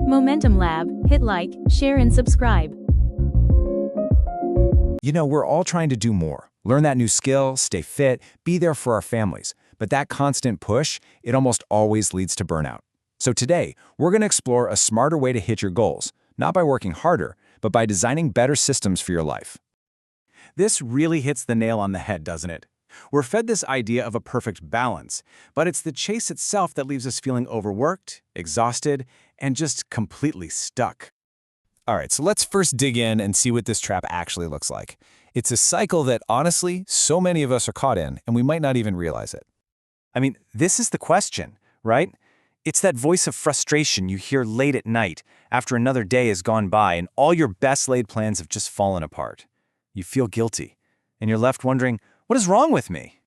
Momentum Lab, hit like, share and subscribe. You know, we're all trying to do more. Learn that new skill, stay fit, be there for our families. But that constant push, it almost always leads to burnout. So today, we're going to explore a smarter way to hit your goals, not by working harder, but by designing better systems for your life. This really hits the nail on the head, doesn't it? We're fed this idea of a perfect balance, but it's the chase itself that leaves us feeling overworked, exhausted, and just completely stuck. All right, so let's first dig in and see what this trap actually looks like. It's a cycle that, honestly, so many of us are caught in, and we might not even realize it. I mean, this is the question, right? It's that voice of frustration you hear late at night after another day has gone by and all your best-laid plans have just fallen apart. You feel guilty, and you're left wondering, what is wrong with me?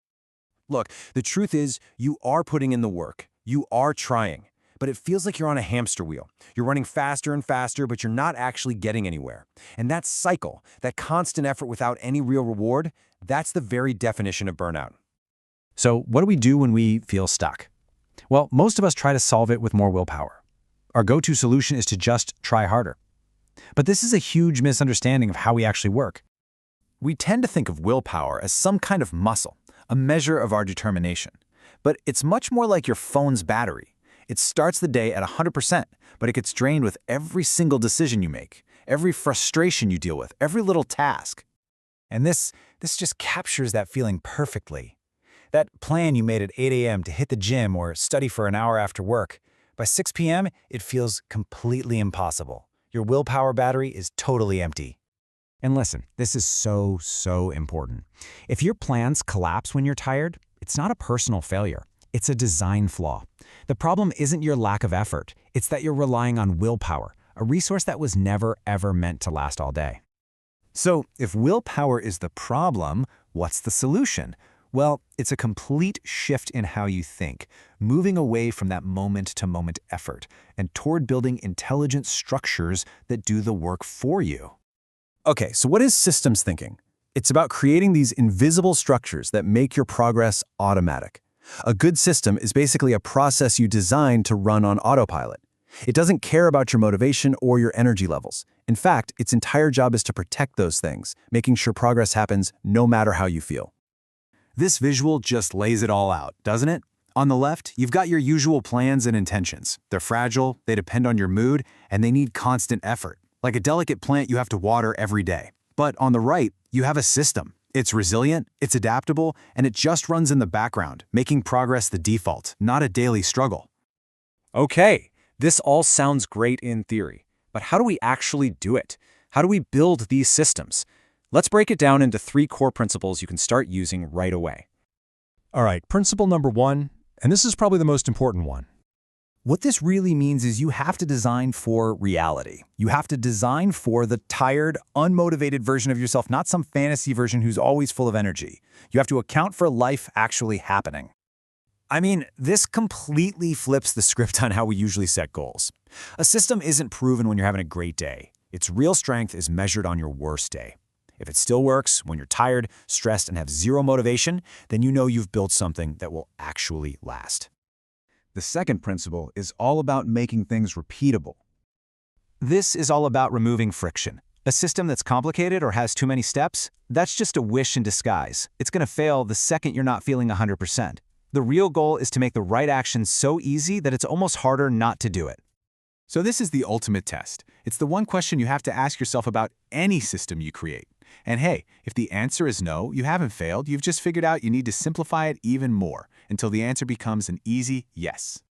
Look, the truth is, you are putting in the work. You are trying. But it feels like you're on a hamster wheel. You're running faster and faster, but you're not actually getting anywhere. And that cycle, that constant effort without any real reward, that's the very definition of burnout. So what do we do when we feel stuck? Well, most of us try to solve it with more willpower. Our go-to solution is to just try harder. But this is a huge misunderstanding of how we actually work. We tend to think of willpower as some kind of muscle, a measure of our determination. But it's much more like your phone's battery. It starts the day at 100%, but it gets drained with every single decision you make, every frustration you deal with, every little task. And this just captures that feeling perfectly. That plan you made at 8 a.m. to hit the gym or study for an hour after work, by 6 p.m., it feels completely impossible. Your willpower battery is totally empty. And listen, this is so important. If your plans collapse when you're tired, it's not a personal failure. It's a design flaw. The problem isn't your lack of effort. It's that you're relying on willpower, a resource that was never, ever meant to last all day. So if willpower is the problem, what's the solution? Well, it's a complete shift in how you think, moving away from that moment-to-moment effort and toward building intelligent structures that do the work for you. Okay, so what is systems thinking? It's about creating these invisible structures that make your progress automatic. A good system is basically a process you design to run on autopilot. It doesn't care about your motivation or your energy levels. In fact, its entire job is to protect those things, making sure progress happens no matter how you feel. This visual just lays it all out, doesn't it? On the left, you've got your usual plans and intentions. They're fragile, they depend on your mood, and they need constant effort. Like a delicate plant you have to water every day. But on the right, you have a system. It's resilient, it's adaptable, and it just runs in the background, making progress the default, not a daily struggle. Okay, this all sounds great in theory, but how do we actually do it? How do we build these systems? Let's break it down into 3 core principles you can start using right away. All right, principle number 1, and this is probably the most important one. What this really means is you have to design for reality. You have to design for the tired, unmotivated version of yourself, not some fantasy version who's always full of energy. You have to account for life actually happening. I mean, this completely flips the script on how we usually set goals. A system isn't proven when you're having a great day. Its real strength is measured on your worst day. If it still works when you're tired, stressed, and have zero motivation, then you know you've built something that will actually last. The second principle is all about making things repeatable. This is all about removing friction. A system that's complicated or has too many steps, that's just a wish in disguise. It's going to fail the second you're not feeling 100%. The real goal is to make the right action so easy that it's almost harder not to do it. So this is the ultimate test. It's the one question you have to ask yourself about any system you create. And hey, if the answer is no, you haven't failed. You've just figured out you need to simplify it even more until the answer becomes an easy yes.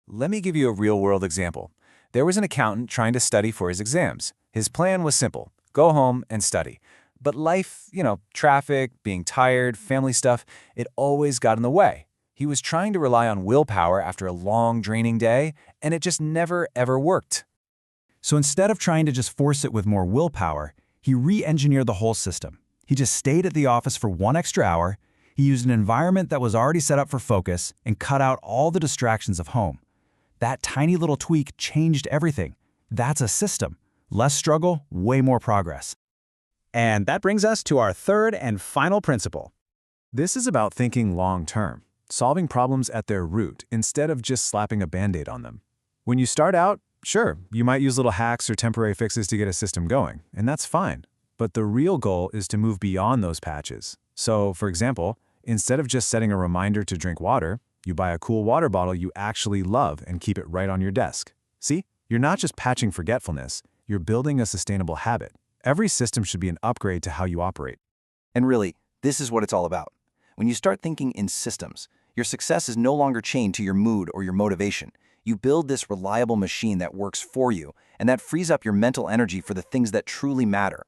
Let me give you a real-world example. There was an accountant trying to study for his exams. His plan was simple: go home and study. But life, traffic, being tired, family stuff, it always got in the way. He was trying to rely on willpower after a long, draining day, and it just never, ever worked. So instead of trying to just force it with more willpower, he re-engineered the whole system. He just stayed at the office for 1 extra hour, he used an environment that was already set up for focus, and cut out all the distractions of home. That tiny little tweak changed everything. That's a system. Less struggle, way more progress. And that brings us to our third and final principle. This is about thinking long-term, solving problems at their root instead of just slapping a Band-Aid on them. When you start out, Sure, you might use little hacks or temporary fixes to get a system going, and that's fine. But the real goal is to move beyond those patches. So, for example, instead of just setting a reminder to drink water, you buy a cool water bottle you actually love and keep it right on your desk. See? You're not just patching forgetfulness, you're building a sustainable habit. Every system should be an upgrade to how you operate. And really, this is what it's all about. When you start thinking in systems, your success is no longer chained to your mood or your motivation. You build this reliable machine that works for you, and that frees up your mental energy for the things that truly matter.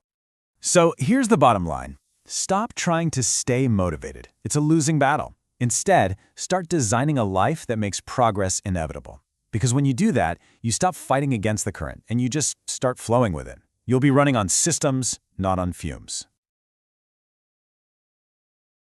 So here's the bottom line. Stop trying to stay motivated. It's a losing battle. Instead, start designing a life that makes progress inevitable. Because when you do that, you stop fighting against the current and you just start flowing with it. You'll be running on systems, not on fumes.